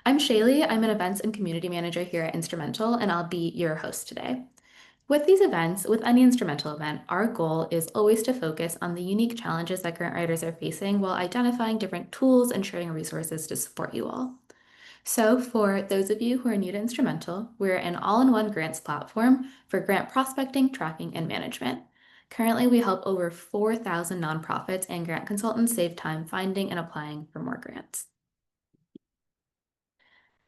I'm Shaylee. I'm an events and community manager here at Instrumentl, and I'll be your host today. With these events, with any Instrumentl event, our goal is always to focus on the unique challenges that grant writers are facing while identifying different tools and sharing resources to support you all. So, for those of you who are new to Instrumentl, we're an all-in-one grants platform for grant prospecting, tracking, and management. Currently, we help over 4,000 nonprofits and grant consultants save time finding and applying for more grants.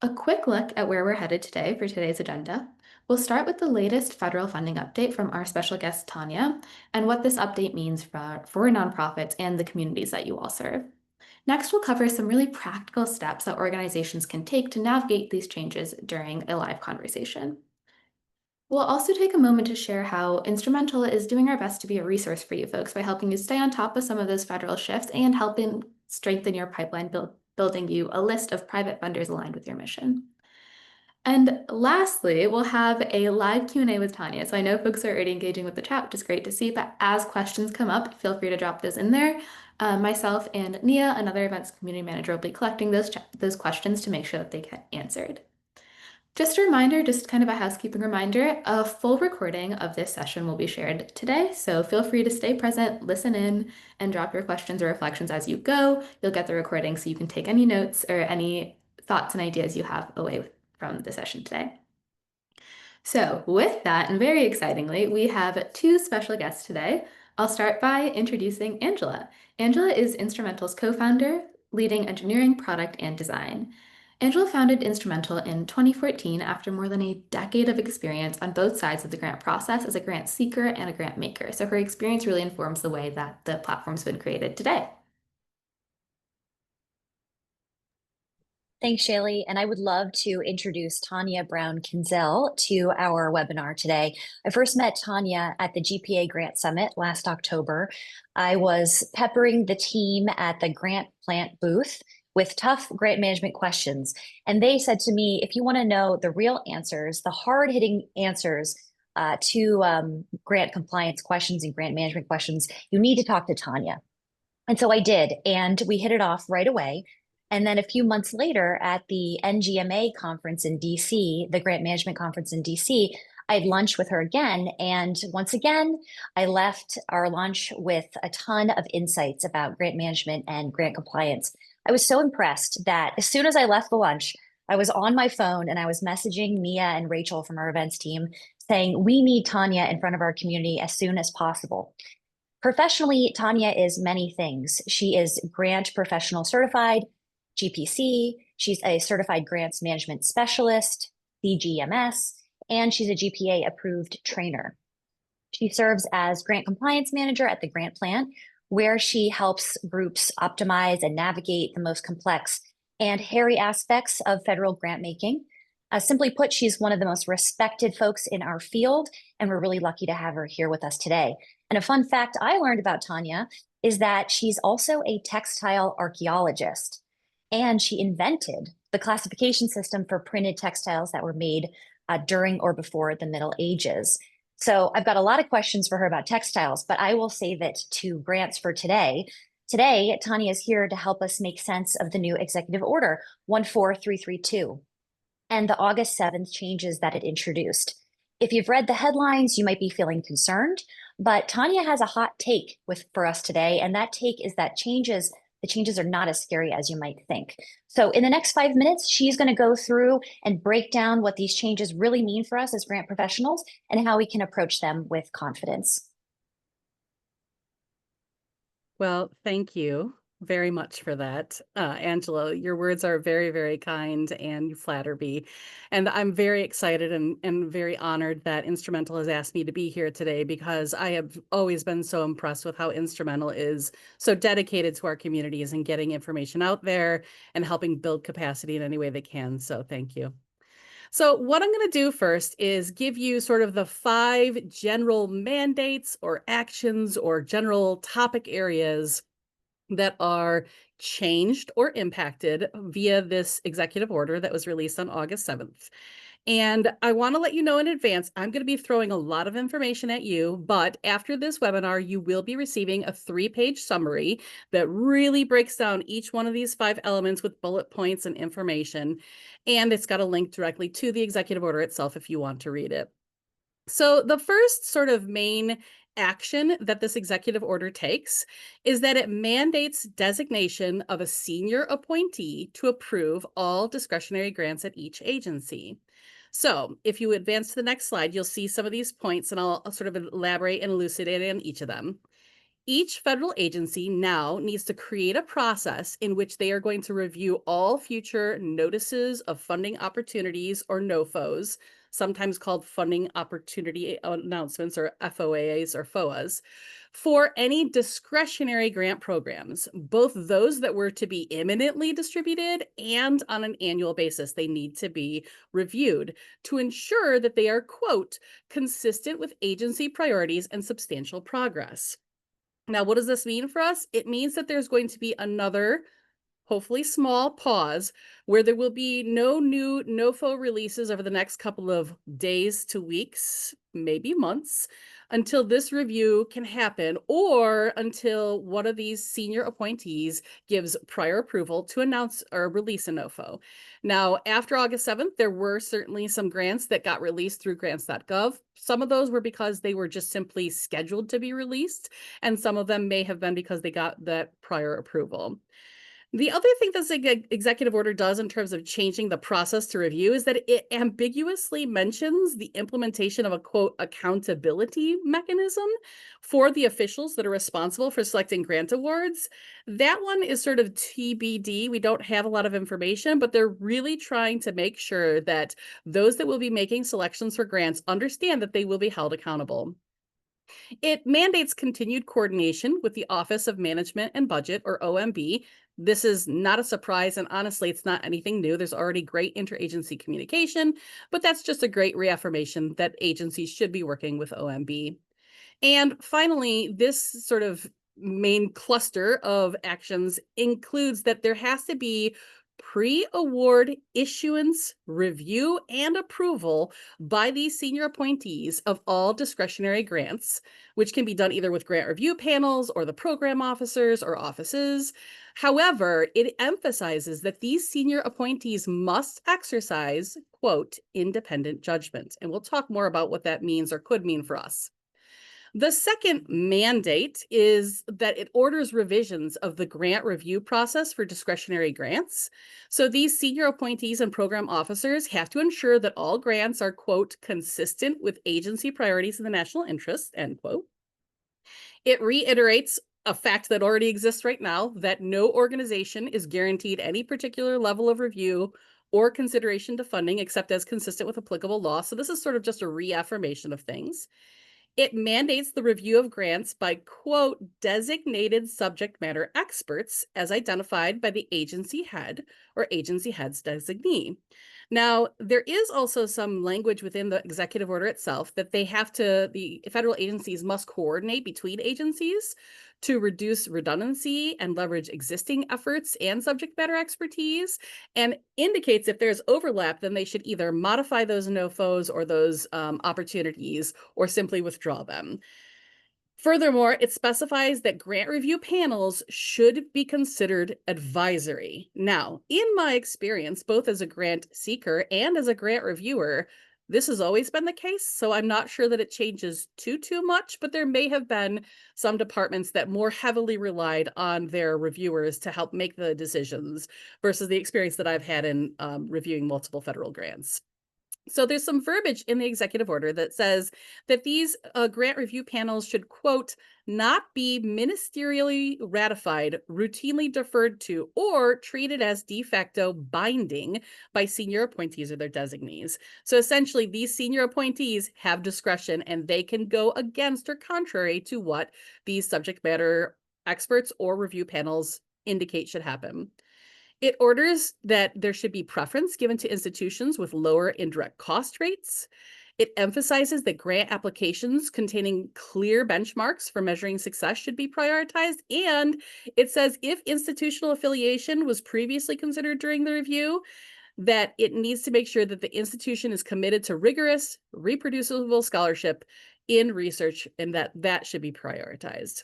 A quick look at where we're headed today for today's agenda. We'll start with the latest federal funding update from our special guest, Tonia, and what this update means for nonprofits and the communities that you all serve. Next, we'll cover some really practical steps that organizations can take to navigate these changes during a live conversation. We'll also take a moment to share how Instrumentl is doing our best to be a resource for you folks by helping you stay on top of some of those federal shifts and helping strengthen your pipeline, building you a list of private funders aligned with your mission. And lastly, we'll have a live Q&A with Tonia. So I know folks are already engaging with the chat, which is great to see, but as questions come up, feel free to drop those in there. Myself and Nia, another events community manager, will be collecting those questions to make sure that they get answered. Just a reminder, just kind of a housekeeping reminder, a full recording of this session will be shared today, so feel free to stay present, listen in, and drop your questions or reflections as you go. You'll get the recording so you can take any notes or any thoughts and ideas you have away from the session today. So with that, and very excitingly, we have two special guests today. I'll start by introducing Angela. Angela is Instrumentl's co-founder, leading engineering, product, and design. Angela founded Instrumentl in 2014 after more than a decade of experience on both sides of the grant process as a grant seeker and a grant maker. So her experience really informs the way that the platform's been created today. Thanks, Shaylee. And I would love to introduce Tonia Brown-Kinzel to our webinar today. I first met Tonia at the GPA Grant Summit last October. I was peppering the team at the Grant Plant booth with tough grant management questions. And they said to me, if you want to know the real answers, the hard-hitting answers to grant compliance questions and grant management questions, you need to talk to Tonia. And so I did, and we hit it off right away. And then a few months later at the NGMA conference in DC, the grant management conference in DC, I had lunch with her again. And once again, I left our lunch with a ton of insights about grant management and grant compliance. I was so impressed that as soon as I left the lunch, I was on my phone and I was messaging Mia and Rachel from our events team saying, we need Tonia in front of our community as soon as possible. Professionally, Tonia is many things. She is grant professional certified, GPC, she's a certified grants management specialist, CGMS, and she's a GPA approved trainer. She serves as grant compliance manager at the Grant Plant, where she helps groups optimize and navigate the most complex and hairy aspects of federal grant making. Simply put, she's one of the most respected folks in our field, and we're really lucky to have her here with us today. And a fun fact I learned about Tonia is that she's also a textile archaeologist. And she invented the classification system for printed textiles that were made during or before the Middle Ages. So I've got a lot of questions for her about textiles, but I will save it to grants for today. Today, Tonia is here to help us make sense of the new Executive Order 14332 and the August 7th changes that it introduced. If you've read the headlines, you might be feeling concerned, but Tonia has a hot take for us today, and that take is that the changes are not as scary as you might think. So in the next 5 minutes, she's going to go through and break down what these changes really mean for us as grant professionals and how we can approach them with confidence. Well, thank you very much for that. Angela, your words are very, very kind and you flatter me. And I'm very excited and very honored that Instrumentl has asked me to be here today because I have always been so impressed with how Instrumentl is so dedicated to our communities and getting information out there and helping build capacity in any way they can. So thank you. So what I'm going to do first is give you sort of the 5 general mandates or actions or general topic areas that are changed or impacted via this executive order that was released on August 7th. And I want to let you know in advance, I'm going to be throwing a lot of information at you, but after this webinar, you will be receiving a 3-page summary that really breaks down each one of these 5 elements with bullet points and information. And it's got a link directly to the executive order itself if you want to read it. So the first sort of main action that this executive order takes is that it mandates designation of a senior appointee to approve all discretionary grants at each agency. So if you advance to the next slide, you'll see some of these points, and I'll sort of elaborate and elucidate on each of them. Each federal agency now needs to create a process in which they are going to review all future notices of funding opportunities, or NOFOs, sometimes called funding opportunity announcements, or FOAs or FOAs, for any discretionary grant programs, both those that were to be imminently distributed and on an annual basis. They need to be reviewed to ensure that they are, quote, consistent with agency priorities and substantial progress. Now, what does this mean for us? It means that there's going to be another, hopefully small, pause where there will be no new NOFO releases over the next couple of days to weeks, maybe months, until this review can happen, or until one of these senior appointees gives prior approval to announce or release a NOFO. Now, after August 7th, there were certainly some grants that got released through grants.gov. Some of those were because they were just simply scheduled to be released, and some of them may have been because they got that prior approval. The other thing that the executive order does in terms of changing the process to review is that it ambiguously mentions the implementation of a, quote, accountability mechanism for the officials that are responsible for selecting grant awards. That one is sort of TBD. We don't have a lot of information, but they're really trying to make sure that those that will be making selections for grants understand that they will be held accountable. It mandates continued coordination with the Office of Management and Budget, or OMB. This is not a surprise, and honestly, it's not anything new. There's already great interagency communication, but that's just a great reaffirmation that agencies should be working with OMB. And finally, this sort of main cluster of actions includes that there has to be pre-award issuance, review, and approval by these senior appointees of all discretionary grants, which can be done either with grant review panels or the program officers or offices. However, it emphasizes that these senior appointees must exercise, quote, independent judgment. And we'll talk more about what that means or could mean for us. The second mandate is that it orders revisions of the grant review process for discretionary grants. So these senior appointees and program officers have to ensure that all grants are, quote, consistent with agency priorities and the national interest, end quote. It reiterates a fact that already exists right now, that no organization is guaranteed any particular level of review or consideration to funding except as consistent with applicable law. So this is sort of just a reaffirmation of things. It mandates the review of grants by, quote, designated subject matter experts as identified by the agency head or agency head's designee. Now, there is also some language within the executive order itself that the federal agencies must coordinate between agencies to reduce redundancy and leverage existing efforts and subject matter expertise, and indicates if there's overlap, then they should either modify those NOFOs or those opportunities or simply withdraw them. Furthermore, it specifies that grant review panels should be considered advisory. Now, in my experience, both as a grant seeker and as a grant reviewer, this has always been the case, so I'm not sure that it changes too much, but there may have been some departments that more heavily relied on their reviewers to help make the decisions versus the experience that I've had in reviewing multiple federal grants. So there's some verbiage in the executive order that says that these grant review panels should, quote, not be ministerially ratified, routinely deferred to, or treated as de facto binding by senior appointees or their designees. So essentially, these senior appointees have discretion and they can go against or contrary to what these subject matter experts or review panels indicate should happen. It orders that there should be preference given to institutions with lower indirect cost rates. It emphasizes that grant applications containing clear benchmarks for measuring success should be prioritized. And it says if institutional affiliation was previously considered during the review, that it needs to make sure that the institution is committed to rigorous, reproducible scholarship in research, and that should be prioritized.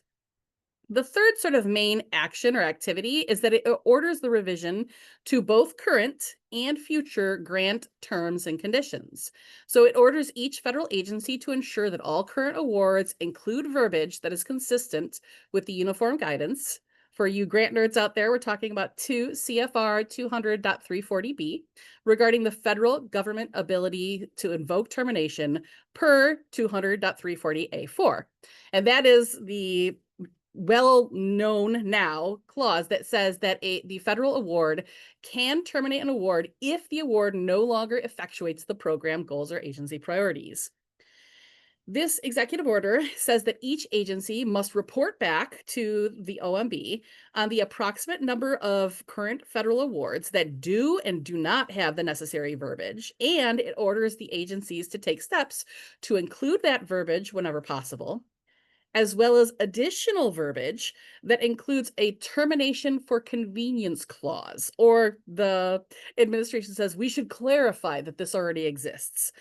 The third sort of main action or activity is that it orders the revision to both current and future grant terms and conditions. So it orders each federal agency to ensure that all current awards include verbiage that is consistent with the uniform guidance. For you grant nerds out there, we're talking about 2 CFR 200.340B regarding the federal government ability to invoke termination per 200.340A4. And that is the well-known now clause that says that the federal award can terminate an award if the award no longer effectuates the program goals or agency priorities. This executive order says that each agency must report back to the OMB on the approximate number of current federal awards that do and do not have the necessary verbiage, and it orders the agencies to take steps to include that verbiage whenever possible, as well as additional verbiage that includes a termination for convenience clause, or the administration says we should clarify that this already exists.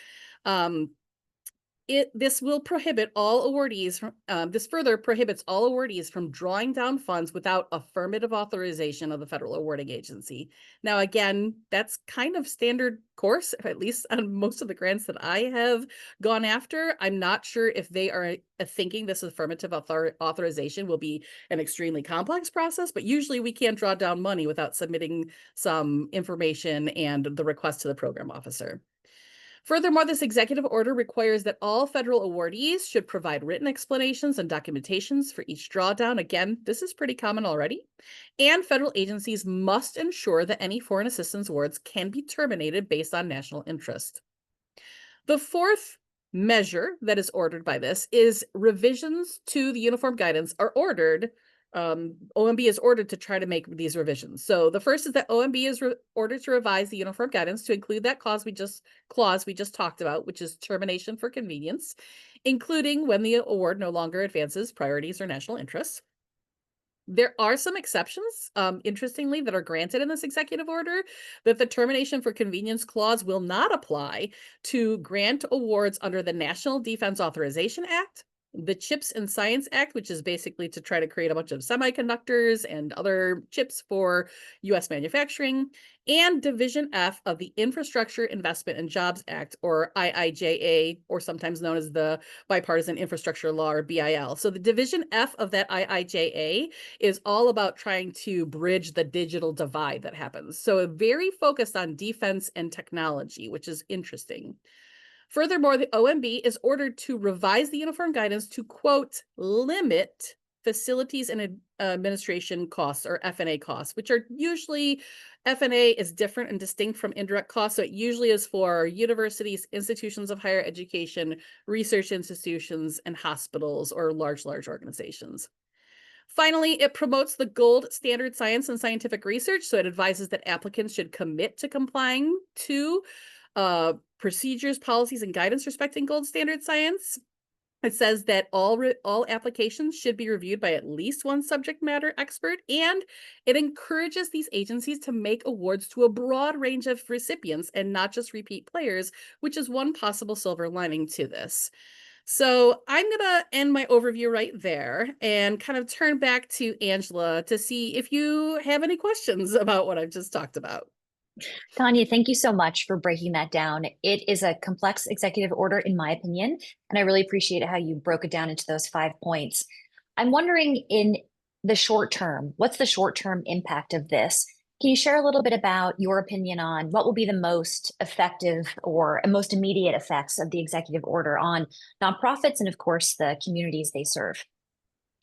This will prohibit all awardees from, this further prohibits all awardees from drawing down funds without affirmative authorization of the federal awarding agency. Now, again, that's kind of standard course, at least on most of the grants that I have gone after. I'm not sure if they are thinking this affirmative authorization will be an extremely complex process, but usually we can't draw down money without submitting some information and the request to the program officer. Furthermore, this executive order requires that all federal awardees should provide written explanations and documentations for each drawdown. Again, this is pretty common already. And federal agencies must ensure that any foreign assistance awards can be terminated based on national interest. The fourth measure that is ordered by this is revisions to the uniform guidance are ordered. OMB is ordered to try to make these revisions. So the first is that OMB is ordered to revise the uniform guidance to include that clause we just talked about, which is termination for convenience, including when the award no longer advances priorities or national interests. There are some exceptions, interestingly, that are granted in this executive order, that the termination for convenience clause will not apply to grant awards under the National Defense Authorization Act, the CHIPS and Science Act, which is basically to try to create a bunch of semiconductors and other chips for US manufacturing, and Division F of the Infrastructure Investment and Jobs Act, or IIJA, or sometimes known as the Bipartisan Infrastructure Law, or BIL. So the Division F of that IIJA is all about trying to bridge the digital divide that happens. So very focused on defense and technology, which is interesting. Furthermore, the OMB is ordered to revise the uniform guidance to, quote, limit facilities and administration costs, or F&A costs, which are usually, F&A is different and distinct from indirect costs. So it usually is for universities, institutions of higher education, research institutions, and hospitals, or large organizations. Finally, it promotes the gold standard science and scientific research. So it advises that applicants should commit to complying to procedures, policies, and guidance respecting gold standard science. It says that all applications should be reviewed by at least one subject matter expert, and it encourages these agencies to make awards to a broad range of recipients and not just repeat players, which is one possible silver lining to this. So I'm going to end my overview right there and kind of turn back to Angela to see if you have any questions about what I've just talked about. Tonia, thank you so much for breaking that down. It is a complex executive order, in my opinion, and I really appreciate how you broke it down into those 5 points. I'm wondering, in the short term, what's the short-term impact of this? Can you share a little bit about your opinion on what will be the most effective or most immediate effects of the executive order on nonprofits and, of course, the communities they serve?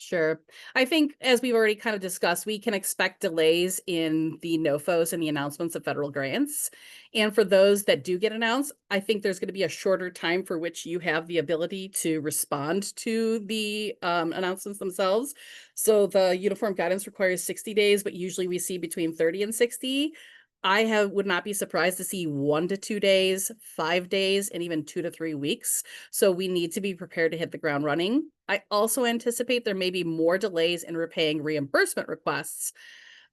Sure. I think, as we've already kind of discussed, we can expect delays in the NOFOs and the announcements of federal grants. And for those that do get announced, I think there's going to be a shorter time for which you have the ability to respond to the announcements themselves. So the uniform guidance requires 60 days, but usually we see between 30 and 60. I would not be surprised to see 1 to 2 days, 5 days, and even 2 to 3 weeks. So we need to be prepared to hit the ground running. I also anticipate there may be more delays in repaying reimbursement requests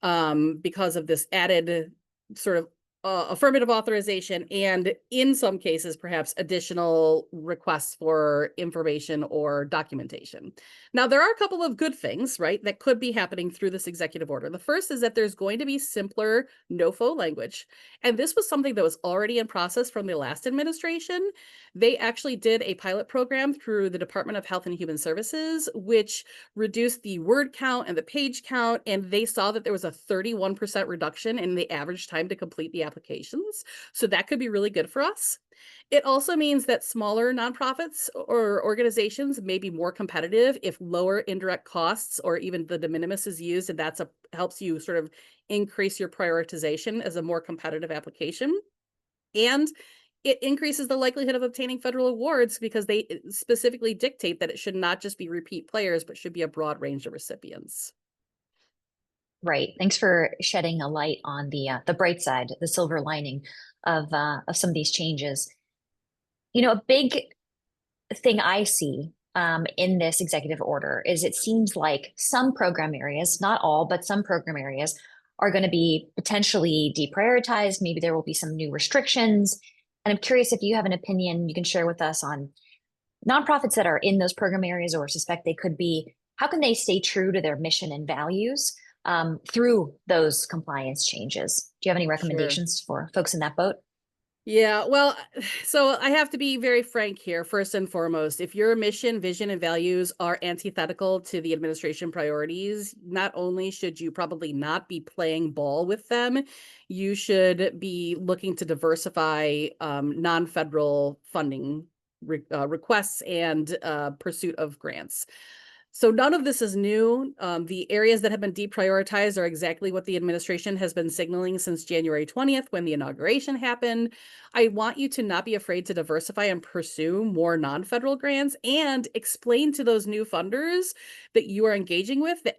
because of this added sort of affirmative authorization, and in some cases, perhaps additional requests for information or documentation. Now, there are a couple of good things, right, that could be happening through this executive order. The first is that there's going to be simpler no-fo language. And this was something that was already in process from the last administration. They actually did a pilot program through the Department of Health and Human Services, which reduced the word count and the page count, and they saw that there was a 31% reduction in the average time to complete the applications. So that could be really good for us. It also means that smaller nonprofits or organizations may be more competitive if lower indirect costs or even the de minimis is used, and that's helps you sort of increase your prioritization as a more competitive application. And it increases the likelihood of obtaining federal awards because they specifically dictate that it should not just be repeat players, but should be a broad range of recipients. Right. Thanks for shedding a light on the bright side, the silver lining of some of these changes. You know, a big thing I see in this executive order is it seems like some program areas, not all, but some program areas are going to be potentially deprioritized. Maybe there will be some new restrictions. And I'm curious if you have an opinion you can share with us on nonprofits that are in those program areas or suspect they could be. How can they stay true to their mission and values through those compliance changes? Do you have any Sure. recommendations for folks in that boat? Yeah, well, so I have to be very frank here. First and foremost, if your mission, vision, and values are antithetical to the administration priorities, not only should you probably not be playing ball with them, you should be looking to diversify non-federal funding requests and pursuit of grants. So none of this is new. The areas that have been deprioritized are exactly what the administration has been signaling since January 20th when the inauguration happened. I want you to not be afraid to diversify and pursue more non-federal grants and explain to those new funders that you are engaging with that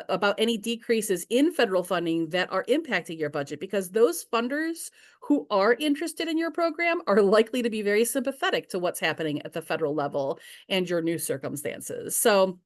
about any decreases in federal funding that are impacting your budget, because those funders who are interested in your program are likely to be very sympathetic to what's happening at the federal level and your new circumstances. So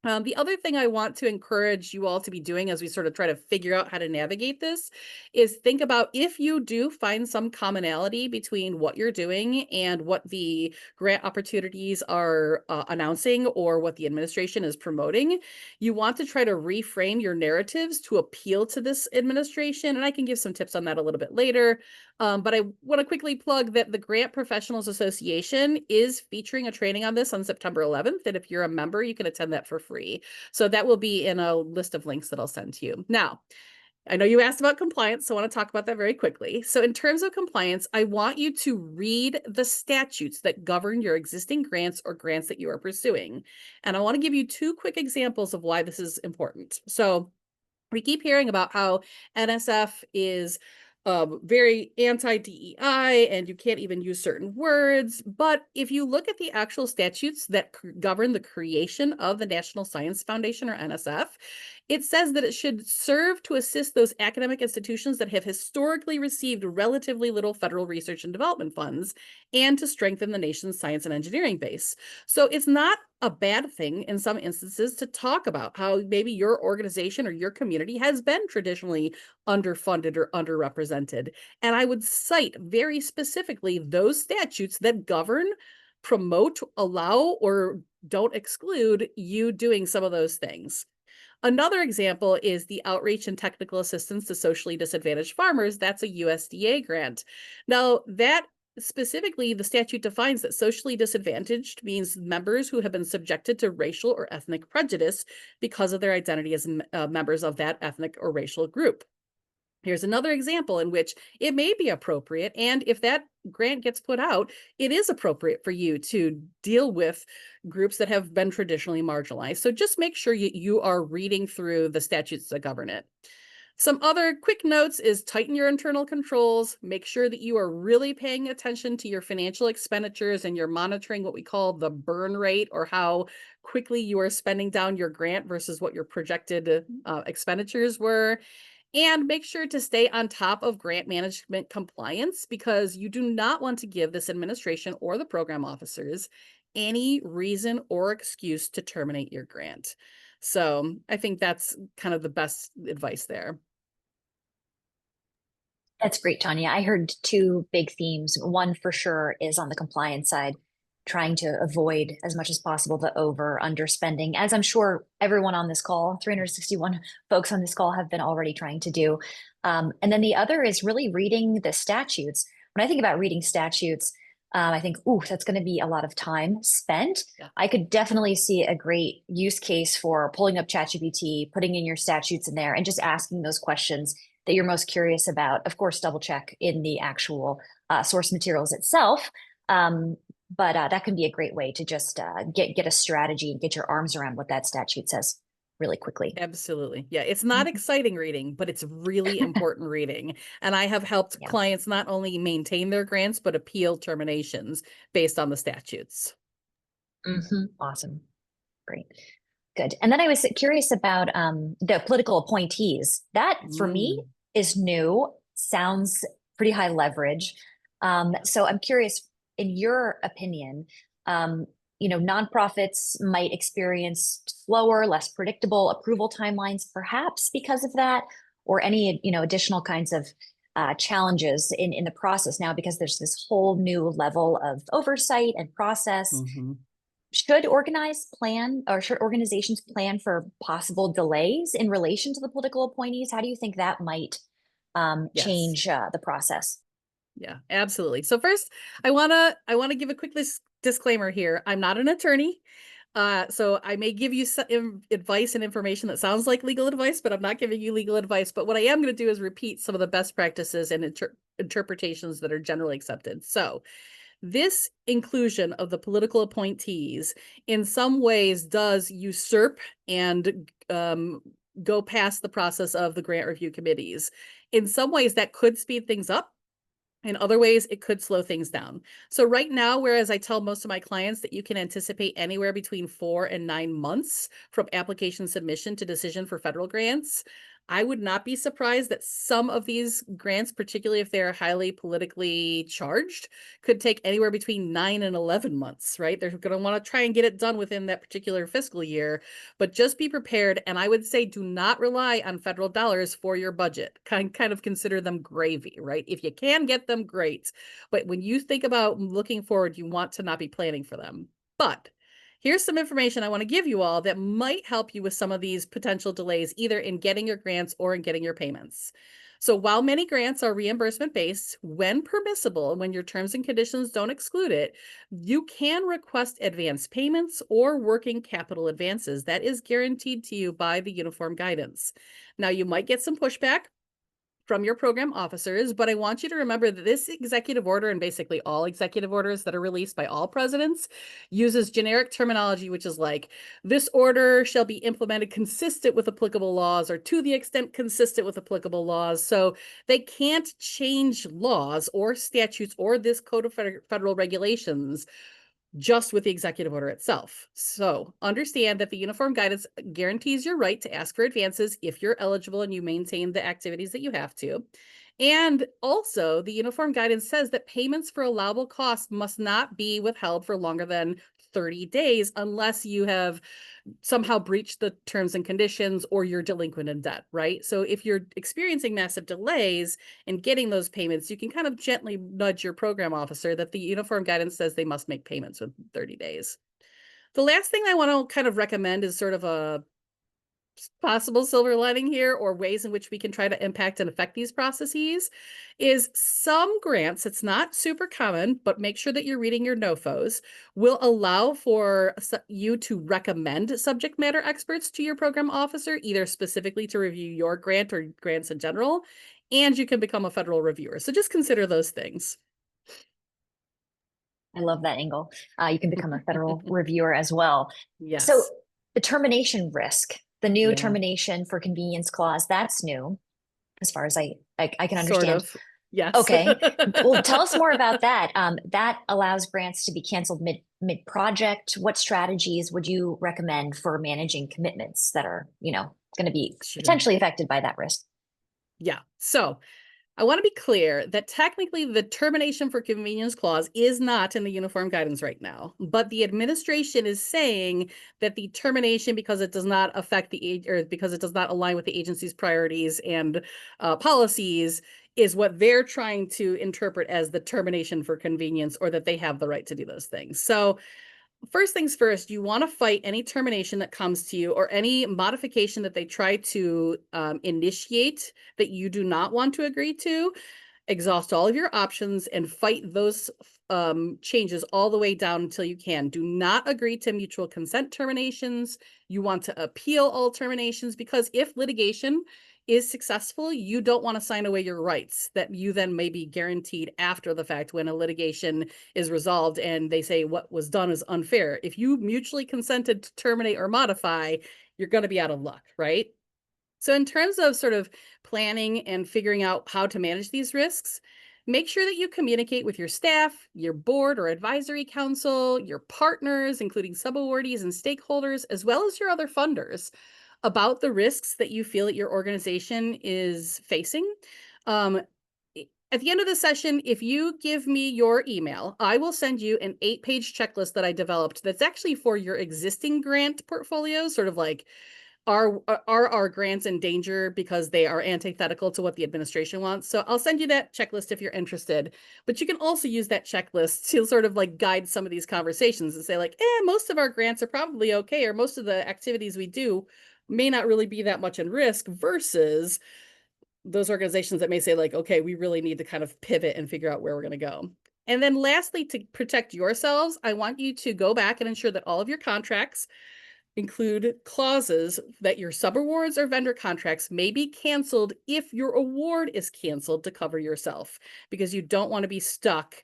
the other thing I want to encourage you all to be doing as we sort of try to figure out how to navigate this is think about if you do find some commonality between what you're doing and what the grant opportunities are announcing or what the administration is promoting, you want to try to reframe your narratives to appeal to this administration. And I can give some tips on that a little bit later. But I want to quickly plug that the Grant Professionals Association is featuring a training on this on September 11th. And if you're a member, you can attend that for free. So that will be in a list of links that I'll send to you. Now, I know you asked about compliance, so I want to talk about that very quickly. So in terms of compliance, I want you to read the statutes that govern your existing grants or grants that you are pursuing. And I want to give you two quick examples of why this is important. So we keep hearing about how NSF is very anti-DEI and you can't even use certain words. But if you look at the actual statutes that govern the creation of the National Science Foundation, or NSF, it says that it should serve to assist those academic institutions that have historically received relatively little federal research and development funds and to strengthen the nation's science and engineering base. So it's not a bad thing in some instances to talk about how maybe your organization or your community has been traditionally underfunded or underrepresented. And I would cite very specifically those statutes that govern, promote, allow, or don't exclude you doing some of those things. Another example is the Outreach and Technical Assistance to Socially Disadvantaged Farmers. That's a USDA grant. Now, that specifically, the statute defines that socially disadvantaged means members who have been subjected to racial or ethnic prejudice because of their identity as members of that ethnic or racial group. Here's another example in which it may be appropriate, and if that grant gets put out, it is appropriate for you to deal with groups that have been traditionally marginalized. So just make sure you are reading through the statutes that govern it. Some other quick notes is tighten your internal controls, make sure that you are really paying attention to your financial expenditures and you're monitoring what we call the burn rate, or how quickly you are spending down your grant versus what your projected expenditures were. And make sure to stay on top of grant management compliance, because you do not want to give this administration or the program officers any reason or excuse to terminate your grant. So I think that's kind of the best advice there. That's great, Tanya. I heard two big themes. One for sure is on the compliance side, trying to avoid as much as possible the over underspending, as I'm sure everyone on this call, 361 folks on this call have been already trying to do. And then the other is really reading the statutes. When I think about reading statutes, I think, ooh, that's going to be a lot of time spent. Yeah. I could definitely see a great use case for pulling up ChatGPT, putting in your statutes in there, and just asking those questions that you're most curious about. Of course, double check in the actual source materials itself. But that can be a great way to just get a strategy and get your arms around what that statute says really quickly. Absolutely. Yeah. It's not exciting reading, but it's really important reading. And I have helped Yeah. clients not only maintain their grants, but appeal terminations based on the statutes. Awesome. Great. Good. And then I was curious about the political appointees. That for me is new, sounds pretty high leverage. So I'm curious, in your opinion, nonprofits might experience slower, less predictable approval timelines, perhaps because of that, or any additional kinds of challenges in the process now, because there's this whole new level of oversight and process. Should organizations plan for possible delays in relation to the political appointees? How do you think that might change the process? Yeah, absolutely. So first, I wanna give a quick disclaimer here. I'm not an attorney, so I may give you some advice and information that sounds like legal advice, but I'm not giving you legal advice. But what I am going to do is repeat some of the best practices and interpretations that are generally accepted. So this inclusion of the political appointees in some ways does usurp and go past the process of the grant review committees. In some ways, that could speed things up. In other ways, it could slow things down. So right now, whereas I tell most of my clients that you can anticipate anywhere between 4 and 9 months from application submission to decision for federal grants, I would not be surprised that some of these grants, particularly if they're highly politically charged, could take anywhere between 9 and 11 months, right? They're going to want to try and get it done within that particular fiscal year, but just be prepared. And I would say do not rely on federal dollars for your budget. Kind of consider them gravy, right? If you can get them, great. But when you think about looking forward, you want to not be planning for them. But here's some information I want to give you all that might help you with some of these potential delays, either in getting your grants or in getting your payments. So while many grants are reimbursement based, when permissible, and when your terms and conditions don't exclude it, you can request advance payments or working capital advances. That is guaranteed to you by the uniform guidance. Now, you might get some pushback from your program officers, but I want you to remember that this executive order, and basically all executive orders that are released by all presidents, uses generic terminology, which is like, this order shall be implemented consistent with applicable laws, or to the extent consistent with applicable laws. So they can't change laws or statutes or this code of federal regulations just with the executive order itself. So understand that the uniform guidance guarantees your right to ask for advances if you're eligible and you maintain the activities that you have to. And also, the uniform guidance says that payments for allowable costs must not be withheld for longer than 30 days unless you have somehow breached the terms and conditions or you're delinquent in debt, right? So if you're experiencing massive delays in getting those payments, you can kind of gently nudge your program officer that the uniform guidance says they must make payments within 30 days. The last thing I want to kind of recommend is sort of a possible silver lining here, or ways in which we can try to impact and affect these processes, is some grants, it's not super common, but make sure that you're reading your NOFOs, will allow for you to recommend subject matter experts to your program officer, either specifically to review your grant or grants in general, and you can become a federal reviewer. So just consider those things. I love that angle. You can become a federal reviewer as well. Yes. So the termination risk, the new termination for convenience clause, that's new as far as I can understand. Sort of. Yes. Okay. Well, tell us more about that. That allows grants to be canceled mid-project. What strategies would you recommend for managing commitments that are, going to be potentially affected by that risk? Yeah. So I want to be clear that technically the termination for convenience clause is not in the uniform guidance right now, but the administration is saying that the termination, because it does not affect or because it does not align with the agency's priorities and policies, is what they're trying to interpret as the termination for convenience, or that they have the right to do those things. So first things first, you want to fight any termination that comes to you, or any modification that they try to initiate that you do not want to agree to. Exhaust all of your options and fight those changes all the way down until you can. Do not agree to mutual consent terminations. You want to appeal all terminations, because if litigation is successful, you don't want to sign away your rights that you then may be guaranteed after the fact when a litigation is resolved and they say what was done is unfair. If you mutually consented to terminate or modify, you're going to be out of luck, right? So in terms of sort of planning and figuring out how to manage these risks, make sure that you communicate with your staff, your board or advisory council, your partners, including subawardees and stakeholders, as well as your other funders, about the risks that you feel that your organization is facing. At the end of the session, if you give me your email, I will send you an 8-page checklist that I developed that's actually for your existing grant portfolio, sort of like, are our grants in danger because they are antithetical to what the administration wants? So I'll send you that checklist if you're interested, but you can also use that checklist to sort of like guide some of these conversations and say like, most of our grants are probably okay, or most of the activities we do may not really be that much in risk, versus those organizations that may say like, okay, we really need to kind of pivot and figure out where we're going to go. And then lastly, to protect yourselves, I want you to go back and ensure that all of your contracts include clauses that your subawards or vendor contracts may be canceled if your award is canceled to cover yourself, because you don't want to be stuck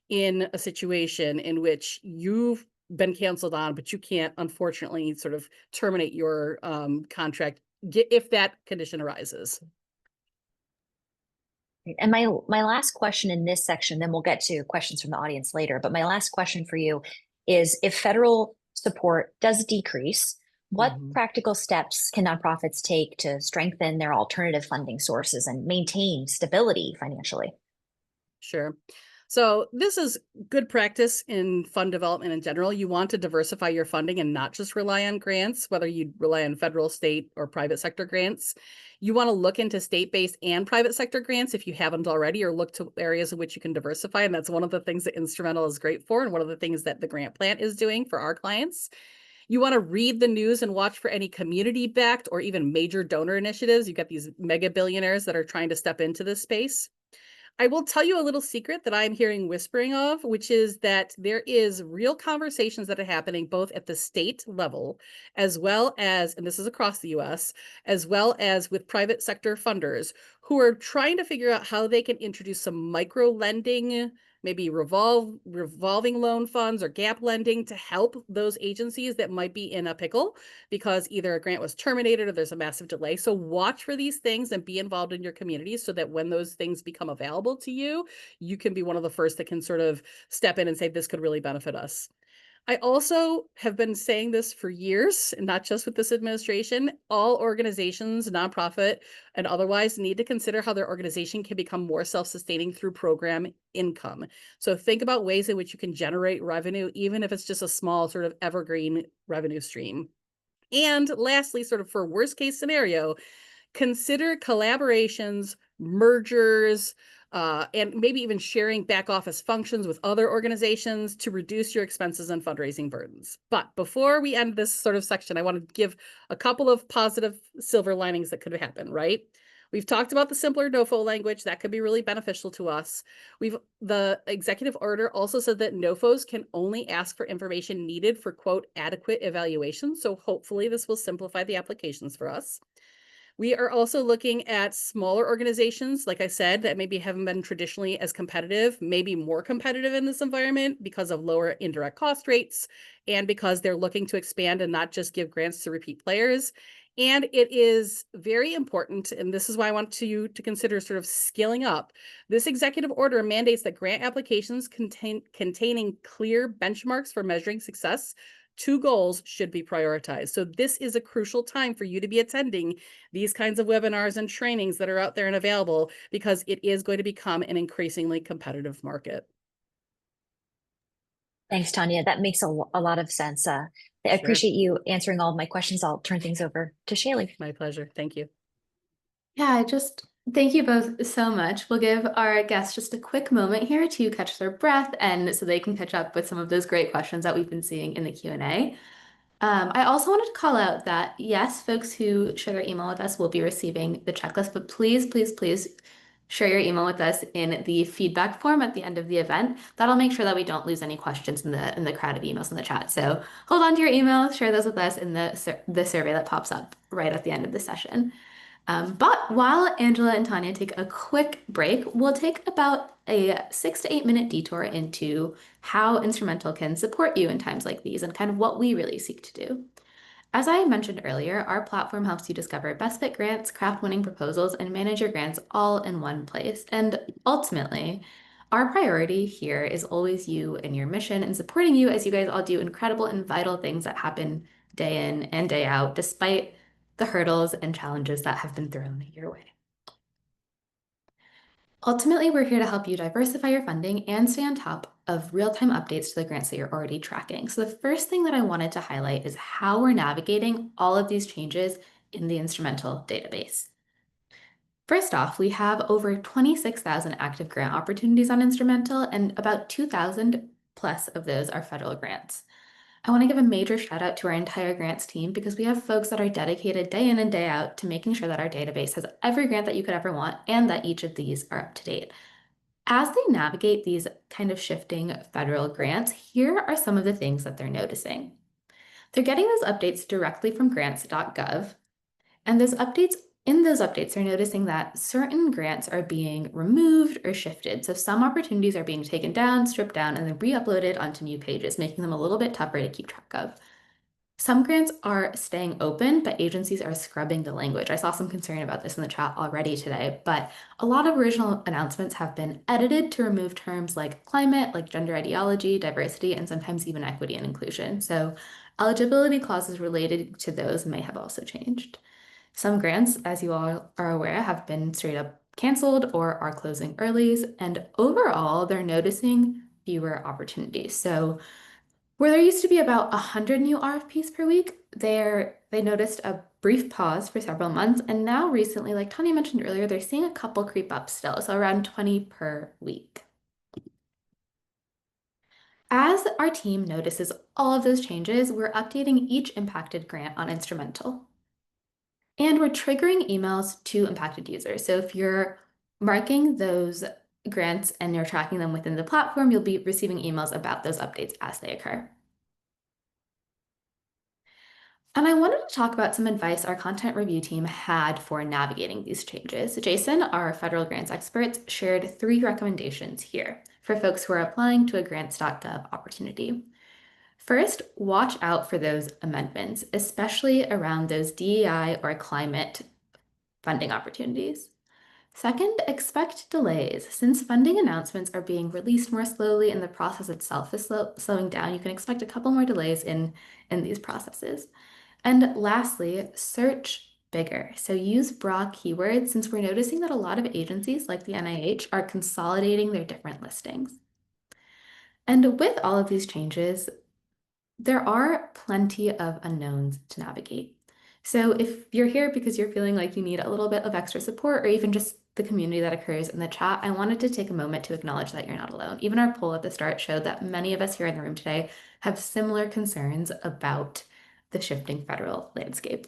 in a situation in which you've been canceled on, but you can't, unfortunately, sort of terminate your contract if that condition arises. And my last question in this section, then we'll get to questions from the audience later, but my last question for you is, if federal support does decrease, what practical steps can nonprofits take to strengthen their alternative funding sources and maintain stability financially? Sure. So this is good practice in fund development in general. You want to diversify your funding and not just rely on grants, whether you rely on federal, state, or private sector grants. You want to look into state-based and private sector grants if you haven't already, or look to areas in which you can diversify. And that's one of the things that Instrumentl is great for, and one of the things that the grant plant is doing for our clients. You want to read the news and watch for any community-backed or even major donor initiatives. You've got these mega billionaires that are trying to step into this space. I will tell you a little secret that I'm hearing whispering of, which is that there is real conversations that are happening both at the state level, as well as, and this is across the US, as well as with private sector funders who are trying to figure out how they can introduce some micro lending, maybe revolving loan funds or gap lending, to help those agencies that might be in a pickle because either a grant was terminated or there's a massive delay. So watch for these things and be involved in your community so that when those things become available to you, you can be one of the first that can sort of step in and say, this could really benefit us. I also have been saying this for years, and not just with this administration. All organizations, nonprofit and otherwise, need to consider how their organization can become more self-sustaining through program income. So think about ways in which you can generate revenue, even if it's just a small sort of evergreen revenue stream. And lastly, sort of for worst case scenario, consider collaborations, mergers, and maybe even sharing back office functions with other organizations to reduce your expenses and fundraising burdens. But before we end this sort of section, I want to give a couple of positive silver linings that could happen, right? We've talked about the simpler NOFO language. That could be really beneficial to us. The executive order also said that NOFOs can only ask for information needed for, quote, adequate evaluation. So hopefully this will simplify the applications for us. We are also looking at smaller organizations, like I said, that maybe haven't been traditionally as competitive, maybe more competitive in this environment because of lower indirect cost rates and because they're looking to expand and not just give grants to repeat players. And it is very important, and this is why I want you to consider sort of scaling up. This executive order mandates that grant applications containing clear benchmarks for measuring success two goals should be prioritized. So this is a crucial time for you to be attending these kinds of webinars and trainings that are out there and available, because it is going to become an increasingly competitive market. Thanks, Tonia. That makes a lot of sense. I Sure. appreciate you answering all of my questions. I'll turn things over to Shaylee. My pleasure. Thank you. Yeah, thank you both so much. We'll give our guests just a quick moment here to catch their breath and so they can catch up with some of those great questions that we've been seeing in the Q&A. I also wanted to call out that yes, folks who share their email with us will be receiving the checklist, but please, please, please share your email with us in the feedback form at the end of the event. That'll make sure that we don't lose any questions in the crowd of emails in the chat. So hold on to your email, share those with us in the survey that pops up right at the end of the session. But while Angela and Tonia take a quick break, we'll take about a 6 to 8 minute detour into how Instrumentl can support you in times like these and kind of what we really seek to do. As I mentioned earlier, our platform helps you discover best fit grants, craft winning proposals, and manage your grants all in one place. And ultimately, our priority here is always you and your mission and supporting you as you guys all do incredible and vital things that happen day in and day out, despite the hurdles and challenges that have been thrown your way. Ultimately, we're here to help you diversify your funding and stay on top of real-time updates to the grants that you're already tracking. So the first thing that I wanted to highlight is how we're navigating all of these changes in the Instrumentl database. First off, we have over 26,000 active grant opportunities on Instrumentl, and about 2,000 plus of those are federal grants. I want to give a major shout out to our entire grants team because we have folks that are dedicated day in and day out to making sure that our database has every grant that you could ever want and that each of these are up to date. As they navigate these kind of shifting federal grants, here are some of the things that they're noticing. They're getting those updates directly from grants.gov, and those updates, they're noticing that certain grants are being removed or shifted. So some opportunities are being taken down, stripped down, and then re-uploaded onto new pages, making them a little bit tougher to keep track of. Some grants are staying open, but agencies are scrubbing the language. I saw some concern about this in the chat already today, but a lot of original announcements have been edited to remove terms like climate, like gender ideology, diversity, and sometimes even equity and inclusion. So eligibility clauses related to those may have also changed. Some grants, as you all are aware, have been straight up canceled or are closing early, and overall, they're noticing fewer opportunities. So where there used to be about 100 new RFPs per week, they noticed a brief pause for several months, and now recently, like Tonia mentioned earlier, they're seeing a couple creep up still, so around 20 per week. As our team notices all of those changes, we're updating each impacted grant on Instrumentl. And we're triggering emails to impacted users. So if you're marking those grants and you're tracking them within the platform, you'll be receiving emails about those updates as they occur. And I wanted to talk about some advice our content review team had for navigating these changes. Jason, our federal grants expert, shared 3 recommendations here for folks who are applying to a grants.gov opportunity. First, watch out for those amendments, especially around those DEI or climate funding opportunities. Second, expect delays. Since funding announcements are being released more slowly and the process itself is slowing down, you can expect a couple more delays in these processes. And lastly, search bigger. So use broad keywords since we're noticing that a lot of agencies like the NIH are consolidating their different listings. And with all of these changes, there are plenty of unknowns to navigate. So if you're here because you're feeling like you need a little bit of extra support or even just the community that occurs in the chat, I wanted to take a moment to acknowledge that you're not alone. Even our poll at the start showed that many of us here in the room today have similar concerns about the shifting federal landscape.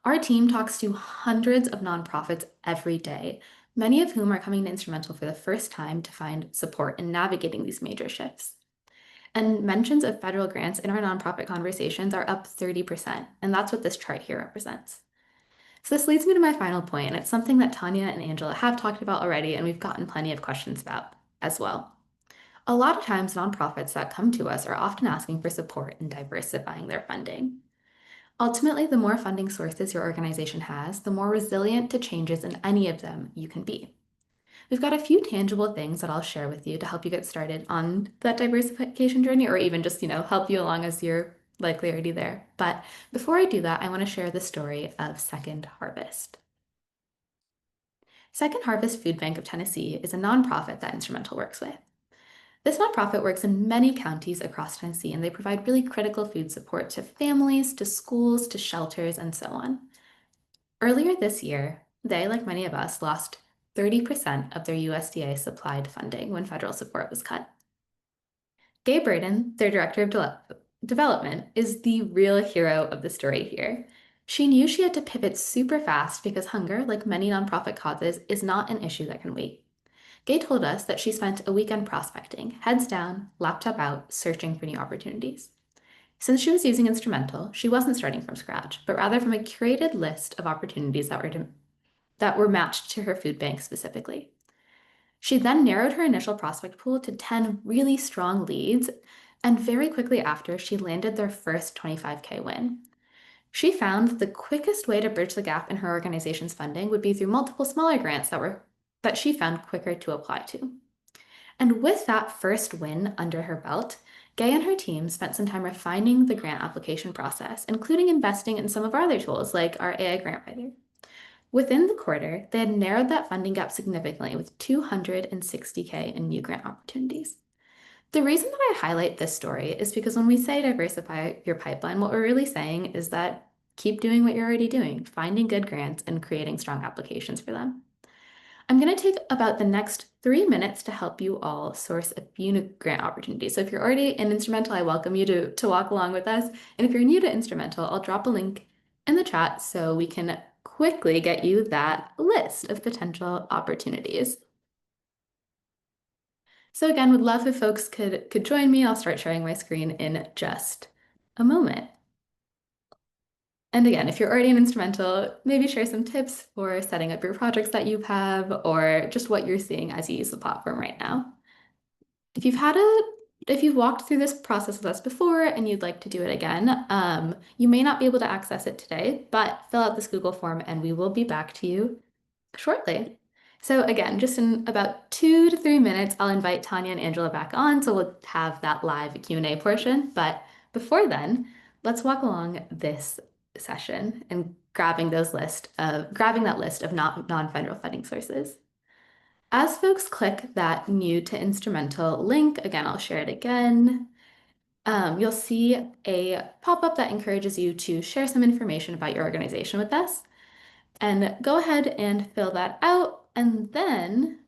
Our team talks to hundreds of nonprofits every day, many of whom are coming to Instrumentl for the first time to find support in navigating these major shifts. And mentions of federal grants in our nonprofit conversations are up 30%, and that's what this chart here represents. So this leads me to my final point, and it's something that Tonia and Angela have talked about already, and we've gotten plenty of questions about as well. A lot of times, nonprofits that come to us are often asking for support in diversifying their funding. Ultimately, the more funding sources your organization has, the more resilient to changes in any of them you can be. we've got a few tangible things that I'll share with you to help you get started on that diversification journey, or even just, help you along as you're likely already there. But before I do that, I want to share the story of Second Harvest. Second Harvest Food Bank of Tennessee is a nonprofit that Instrumentl works with. This nonprofit works in many counties across Tennessee, and they provide really critical food support to families, to schools, to shelters, and so on. Earlier this year, they, like many of us, lost 30% of their USDA supplied funding when federal support was cut. Gabe Braden, their director of development, is the real hero of the story here. She knew she had to pivot super fast because hunger, like many nonprofit causes, is not an issue that can wait. Gay told us that she spent a weekend prospecting, heads down, laptop out, searching for new opportunities. Since she was using Instrumentl, she wasn't starting from scratch, but rather from a curated list of opportunities that were matched to her food bank specifically. She then narrowed her initial prospect pool to 10 really strong leads, and very quickly after, she landed their first 25K win. She found that the quickest way to bridge the gap in her organization's funding would be through multiple smaller grants that she found quicker to apply to. And with that first win under her belt, Gay and her team spent some time refining the grant application process, including investing in some of our other tools like our AI grant writer. Within the quarter, they had narrowed that funding gap significantly with 260K in new grant opportunities. The reason that I highlight this story is because when we say diversify your pipeline, what we're really saying is that keep doing what you're already doing, finding good grants and creating strong applications for them. I'm going to take about the next 3 minutes to help you all source a few new grant opportunities. So if you're already in Instrumentl, I welcome you to walk along with us. And if you're new to Instrumentl, I'll drop a link in the chat so we can quickly get you that list of potential opportunities. So again, would love if folks could join me. I'll start sharing my screen in just a moment. And again, if you're already in Instrumentl, maybe share some tips for setting up your projects that you have, or just what you're seeing as you use the platform right now. If you've walked through this process with us before and you'd like to do it again, you may not be able to access it today, but fill out this Google form and we will be back to you shortly. So again, just in about 2 to 3 minutes, I'll invite Tonia and Angela back on, so we'll have that live Q&A portion. But before then, let's walk along this session and grabbing that list of non-federal funding sources. As folks click that new to Instrumentl link, again, I'll share it again. You'll see a pop-up that encourages you to share some information about your organization with us. And go ahead and fill that out. And then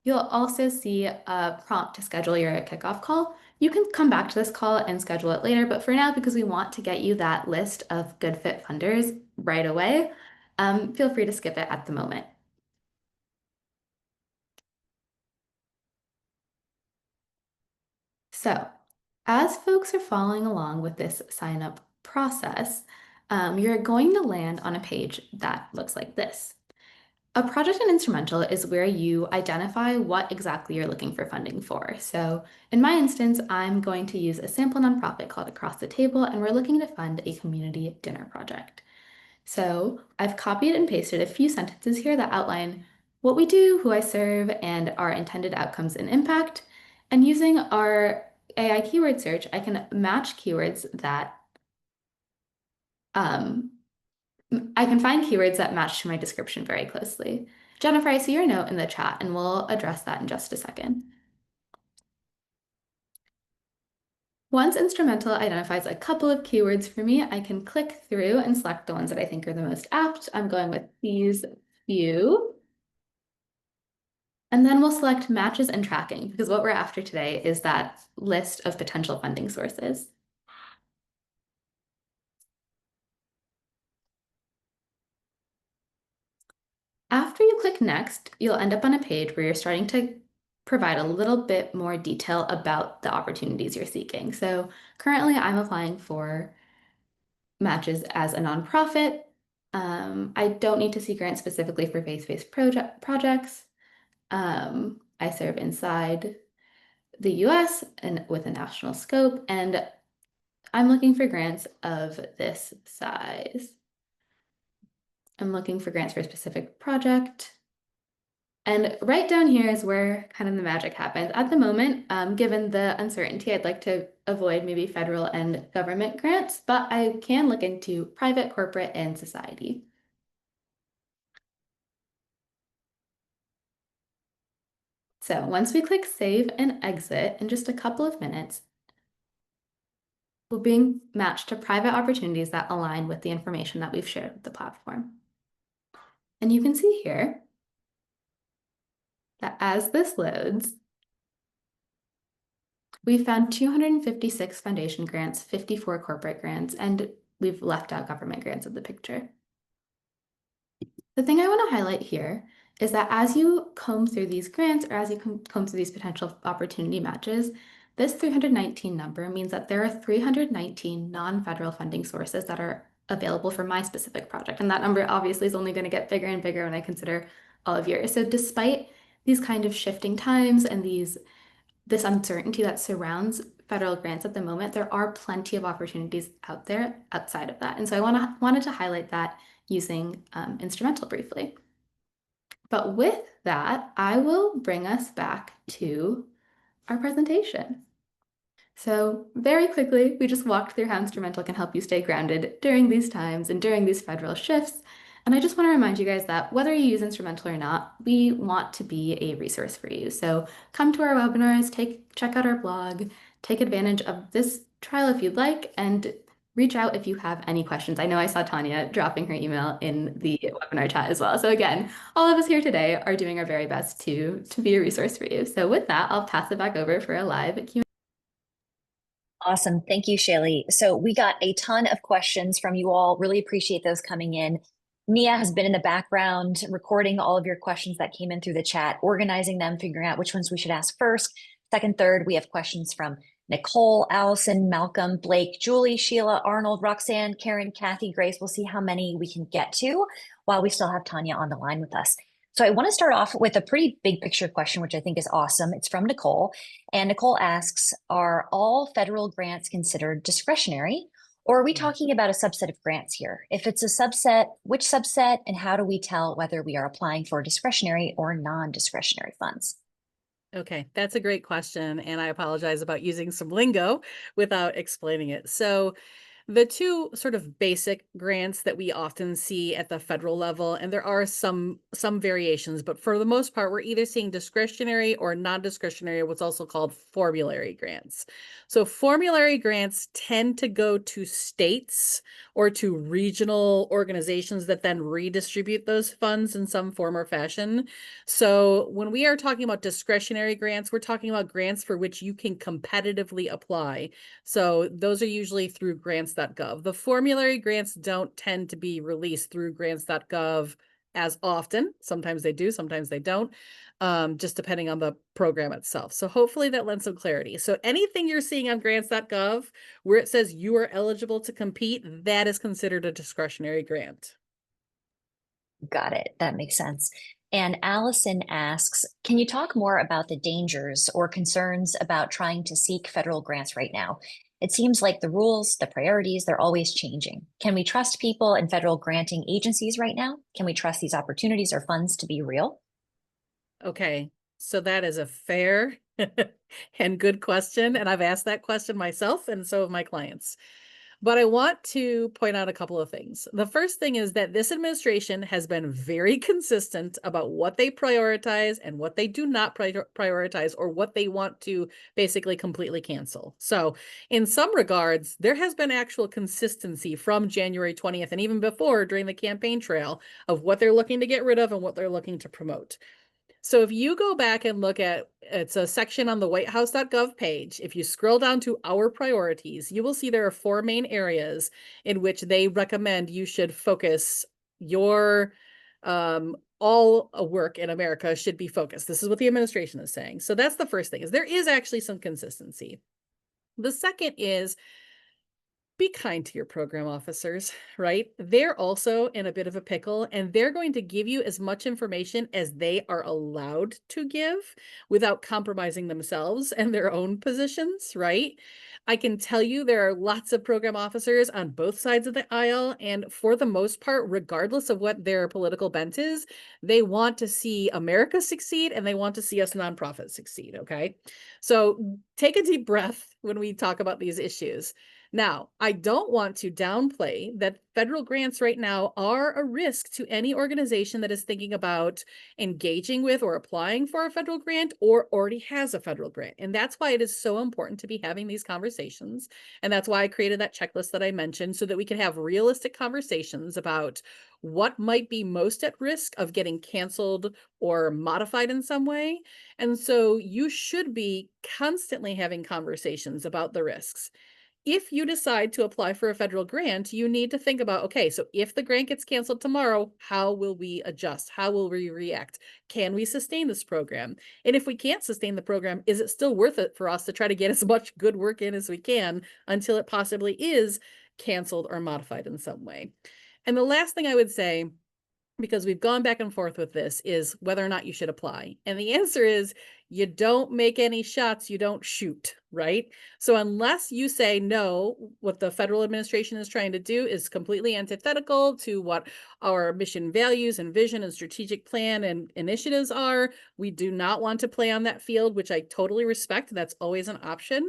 you'll also see a prompt to schedule your kickoff call. You can come back to this call and schedule it later, but for now, because we want to get you that list of good fit funders right away, feel free to skip it at the moment. So as folks are following along with this sign up process, you're going to land on a page that looks like this. A project in Instrumentl is where you identify what exactly you're looking for funding for. So in my instance, I'm going to use a sample nonprofit called Across the Table, and we're looking to fund a community dinner project. So I've copied and pasted a few sentences here that outline what we do, who I serve, and our intended outcomes and impact. And using our AI keyword search, I can match keywords that I can find keywords that match to my description very closely. Jennifer, I see your note in the chat, and we'll address that in just a second. Once Instrumentl identifies a couple of keywords for me, I can click through and select the ones that I think are the most apt. I'm going with these few. And then we'll select matches and tracking, because what we're after today is that list of potential funding sources. After you click next, you'll end up on a page where you're starting to provide a little bit more detail about the opportunities you're seeking. So currently I'm applying for matches as a nonprofit. I don't need to see grants specifically for faith-based projects. I serve inside the US and with a national scope, and I'm looking for grants of this size. I'm looking for grants for a specific project. And right down here is where kind of the magic happens. At the moment, given the uncertainty, I'd like to avoid maybe federal and government grants, but I can look into private, corporate, and society. So once we click save and exit in just a couple of minutes, we're being matched to private opportunities that align with the information that we've shared with the platform. And you can see here that as this loads, we found 256 foundation grants, 54 corporate grants, and we've left out government grants of the picture. The thing I want to highlight here is that as you comb through these grants or as you comb through these potential opportunity matches, this 319 number means that there are 319 non-federal funding sources that are available for my specific project. And that number obviously is only going to get bigger and bigger when I consider all of yours. So despite these kind of shifting times and this uncertainty that surrounds federal grants at the moment, there are plenty of opportunities out there outside of that. And so I wanted to highlight that using Instrumentl briefly. But with that, I will bring us back to our presentation. So very quickly, we just walked through how Instrumentl can help you stay grounded during these times and during these federal shifts. And I just want to remind you guys that whether you use Instrumentl or not, we want to be a resource for you. So come to our webinars, check out our blog, take advantage of this trial if you'd like, and reach out if you have any questions. I know I saw Tonia dropping her email in the webinar chat as well. So again, all of us here today are doing our very best to be a resource for you. So with that, I'll pass it back over for a live Q&A. Awesome. Thank you, Shaylee. So we got a ton of questions from you all. Really appreciate those coming in. Nia has been in the background recording all of your questions that came in through the chat, organizing them, figuring out which ones we should ask first, second, third. We have questions from Nicole, Allison, Malcolm, Blake, Julie, Sheila, Arnold, Roxanne, Karen, Kathy, Grace. We'll see how many we can get to while we still have Tonia on the line with us. So I want to start off with a pretty big picture question, which I think is awesome. It's from Nicole. And Nicole asks, are all federal grants considered discretionary? Or are we talking about a subset of grants here? If it's a subset, which subset, and how do we tell whether we are applying for discretionary or non-discretionary funds? Okay, that's a great question. And I apologize about using some lingo without explaining it. So the two sort of basic grants that we often see at the federal level, and there are some variations, but for the most part, we're either seeing discretionary or non-discretionary, what's also called formulary grants. So formulary grants tend to go to states or to regional organizations that then redistribute those funds in some form or fashion. So when we are talking about discretionary grants, we're talking about grants for which you can competitively apply. So those are usually through grants.gov. The formulary grants don't tend to be released through grants.gov as often. Sometimes they do, sometimes they don't, just depending on the program itself. So hopefully that lends some clarity. So anything you're seeing on grants.gov where it says you are eligible to compete, that is considered a discretionary grant. Got it. That makes sense. And Allison asks, can you talk more about the dangers or concerns about trying to seek federal grants right now? It seems like the rules, the priorities, they're always changing. Can we trust people and federal granting agencies right now? Can we trust these opportunities or funds to be real? Okay, so that is a fair and good question. And I've asked that question myself, and so have my clients. But I want to point out a couple of things. The first thing is that this administration has been very consistent about what they prioritize and what they do not prioritize, or what they want to basically completely cancel. So in some regards, there has been actual consistency from January 20th and even before during the campaign trail of what they're looking to get rid of and what they're looking to promote. So if you go back and look at, it's a section on the whitehouse.gov page. If you scroll down to our priorities, you will see there are 4 main areas in which they recommend you should focus your all work in America should be focused. This is what the administration is saying. So that's the first thing, is there is actually some consistency. The second is be kind to your program officers, right? They're also in a bit of a pickle, and they're going to give you as much information as they are allowed to give without compromising themselves and their own positions, right? I can tell you there are lots of program officers on both sides of the aisle, and for the most part, regardless of what their political bent is, they want to see America succeed and they want to see us nonprofits succeed, okay? So take a deep breath when we talk about these issues. Now, I don't want to downplay that federal grants right now are a risk to any organization that is thinking about engaging with or applying for a federal grant or already has a federal grant. And that's why it is so important to be having these conversations. And that's why I created that checklist that I mentioned so that we can have realistic conversations about what might be most at risk of getting canceled or modified in some way. And so you should be constantly having conversations about the risks. If you decide to apply for a federal grant, you need to think about, okay, so if the grant gets canceled tomorrow, how will we adjust? How will we react? Can we sustain this program? And if we can't sustain the program, is it still worth it for us to try to get as much good work in as we can until it possibly is canceled or modified in some way? And the last thing I would say, because we've gone back and forth with this, is whether or not you should apply. And the answer is you don't make any shots, you don't shoot, right? So unless you say, no, what the federal administration is trying to do is completely antithetical to what our mission values and vision and strategic plan and initiatives are, we do not want to play on that field, which I totally respect. That's always an option.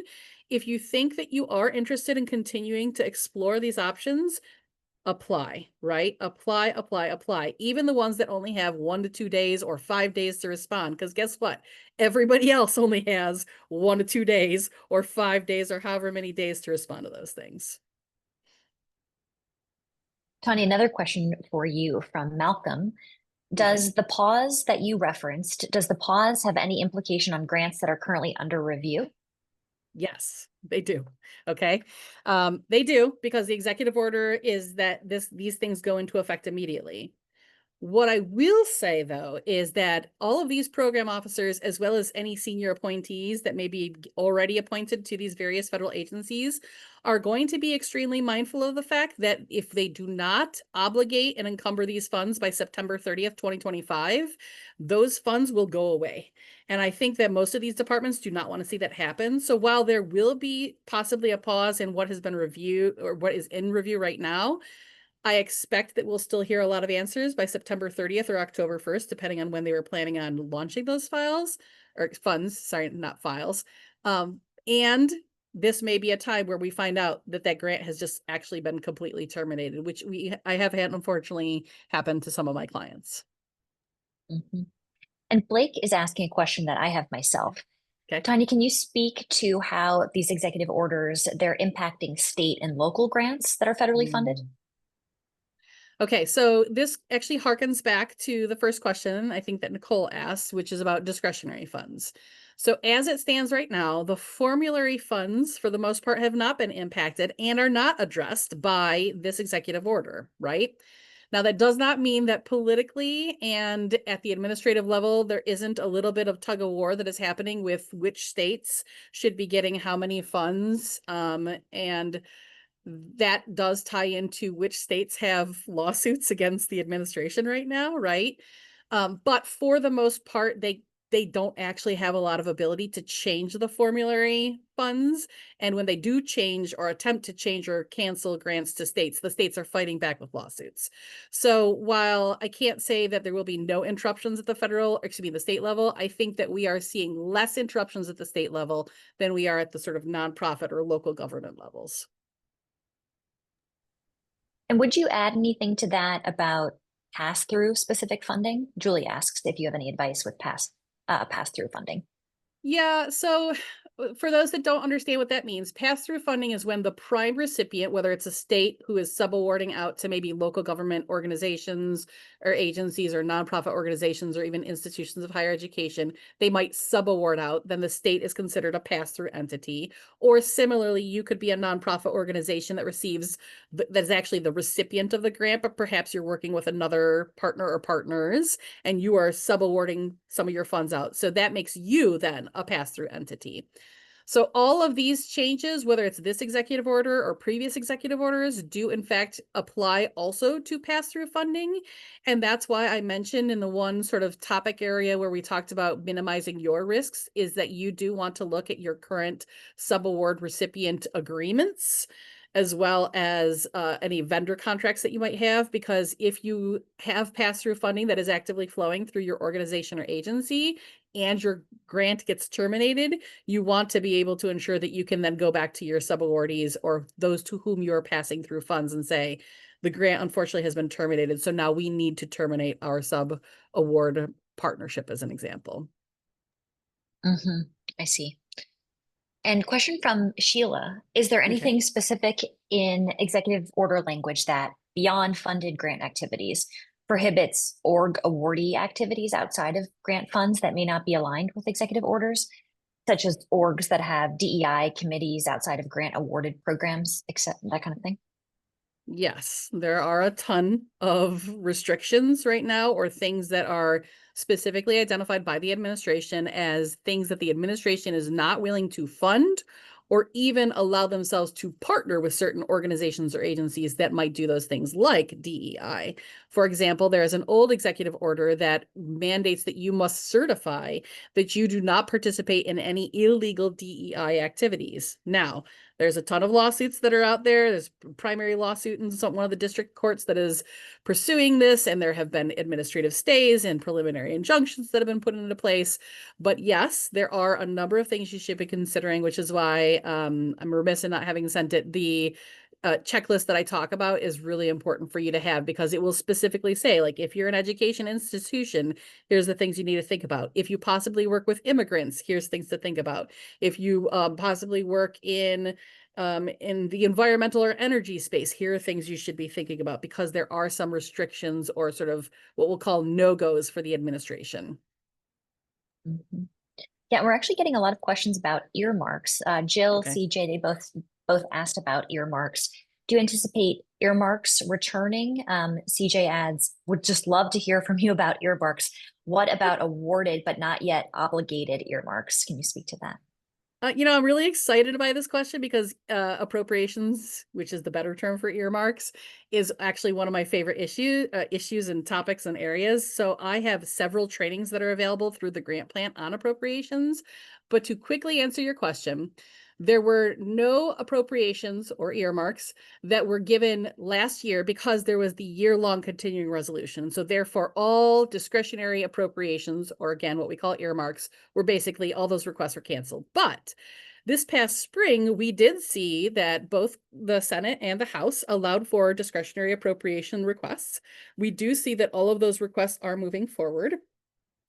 If you think that you are interested in continuing to explore these options, apply, right? Apply. Even the ones that only have 1 to 2 days or 5 days to respond. Because guess what? Everybody else only has 1 to 2 days or 5 days or however many days to respond to those things. Tonia, another question for you from Malcolm. Does the pause that you referenced, does the pause have any implication on grants that are currently under review? Yes, they do. Okay. They do, because the executive order is that these things go into effect immediately. What I will say, though, is that all of these program officers, as well as any senior appointees that may be already appointed to these various federal agencies, are going to be extremely mindful of the fact that if they do not obligate and encumber these funds by September 30th, 2025, those funds will go away. And I think that most of these departments do not want to see that happen. So while there will be possibly a pause in what has been reviewed or what is in review right now, I expect that we'll still hear a lot of answers by September 30th or October 1st, depending on when they were planning on launching those files or funds, sorry, not files. And this may be a time where we find out that that grant has just actually been completely terminated, which I have had, unfortunately, happen to some of my clients. Mm-hmm. And Blake is asking a question that I have myself. Okay. Tonia, can you speak to how these executive orders, they're impacting state and local grants that are federally funded? Okay, so this actually harkens back to the first question I think that Nicole asked, which is about discretionary funds. So as it stands right now, the formulary funds, for the most part, have not been impacted and are not addressed by this executive order, right? Now, that does not mean that politically and at the administrative level, there isn't a little bit of tug of war that is happening with which states should be getting how many funds. And that does tie into which states have lawsuits against the administration right now, right? But for the most part, they don't actually have a lot of ability to change the formulary funds. And when they do change or attempt to change or cancel grants to states, the states are fighting back with lawsuits. So while I can't say that there will be no interruptions at the the state level, I think that we are seeing less interruptions at the state level than we are at the sort of nonprofit or local government levels. And would you add anything to that about pass-through specific funding? Julie asks if you have any advice with pass-through funding. Yeah, so for those that don't understand what that means, pass-through funding is when the prime recipient, whether it's a state who is subawarding out to maybe local government organizations or agencies or nonprofit organizations or even institutions of higher education, they might subaward out, then the state is considered a pass-through entity. Or similarly, you could be a nonprofit organization that receives, that's actually the recipient of the grant, but perhaps you're working with another partner or partners and you are subawarding some of your funds out. So that makes you then a pass-through entity. So all of these changes, whether it's this executive order or previous executive orders, do in fact apply also to pass-through funding. And that's why I mentioned in the one sort of topic area where we talked about minimizing your risks is that you do want to look at your current subaward recipient agreements, as well as any vendor contracts that you might have, because if you have pass-through funding that is actively flowing through your organization or agency and your grant gets terminated, you want to be able to ensure that you can then go back to your subawardees or those to whom you're passing through funds and say, the grant unfortunately has been terminated, so now we need to terminate our sub-award partnership, as an example. I see. And question from Sheila, is there anything specific in executive order language that, beyond funded grant activities, prohibits org awardee activities outside of grant funds that may not be aligned with executive orders, such as orgs that have DEI committees outside of grant awarded programs, except that kind of thing? Yes, there are a ton of restrictions right now, or things that are specifically identified by the administration as things that the administration is not willing to fund or even allow themselves to partner with certain organizations or agencies that might do those things, like DEI. For example, there is an old executive order that mandates that you must certify that you do not participate in any illegal DEI activities. Now, there's a ton of lawsuits that are out there. There's a primary lawsuit in one of the district courts that is pursuing this, and there have been administrative stays and preliminary injunctions that have been put into place. But yes, there are a number of things you should be considering, which is why I'm remiss in not having sent it. The checklist that I talk about is really important for you to have, because it will specifically say, like, if you're an education institution, here's the things you need to think about. If you possibly work with immigrants, here's things to think about. If you possibly work in the environmental or energy space, here are things you should be thinking about, because there are some restrictions or sort of what we'll call no-goes for the administration. Yeah, we're actually getting a lot of questions about earmarks. Jill, CJ, they both asked about earmarks. Do you anticipate earmarks returning? CJ adds, would just love to hear from you about earmarks. What about awarded but not yet obligated earmarks? Can you speak to that? I'm really excited by this question because appropriations, which is the better term for earmarks, is actually one of my favorite issues and topics and areas. So I have several trainings that are available through the grant plan on appropriations. But to quickly answer your question, there were no appropriations or earmarks that were given last year because there was the year-long continuing resolution. So therefore, all discretionary appropriations, or again, what we call earmarks, were basically, all those requests were canceled. But this past spring, we did see that both the Senate and the House allowed for discretionary appropriation requests. We do see that all of those requests are moving forward.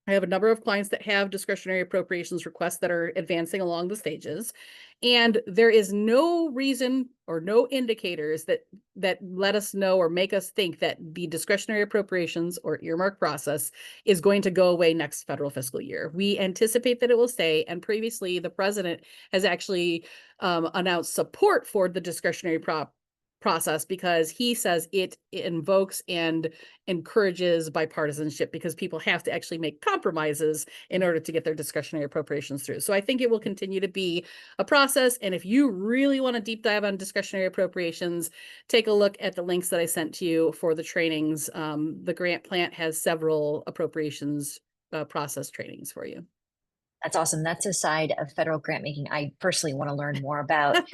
I have a number of clients that have discretionary appropriations requests that are advancing along the stages. And there is no reason or no indicators that let us know or make us think that the discretionary appropriations or earmark process is going to go away next federal fiscal year. We anticipate that it will stay. And previously, the president has actually announced support for the discretionary process, because he says it invokes and encourages bipartisanship, because people have to actually make compromises in order to get their discretionary appropriations through. So I think it will continue to be a process. And if you really want to deep dive on discretionary appropriations, take a look at the links that I sent to you for the trainings. The grant plant has several appropriations process trainings for you. That's awesome. That's a side of federal grant making I personally want to learn more about.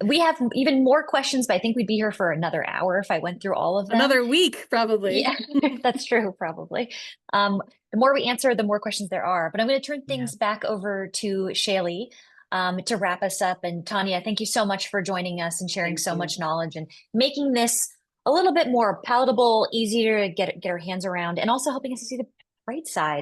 We have even more questions, but I think we'd be here for another hour if I went through all of them. Another week, probably. Yeah, that's true, probably. The more we answer, the more questions there are. But I'm going to turn things back over to Shaylee to wrap us up. And Tonia, thank you so much for joining us and sharing so much knowledge and making this a little bit more palatable, easier to get our hands around, and also helping us to see the bright side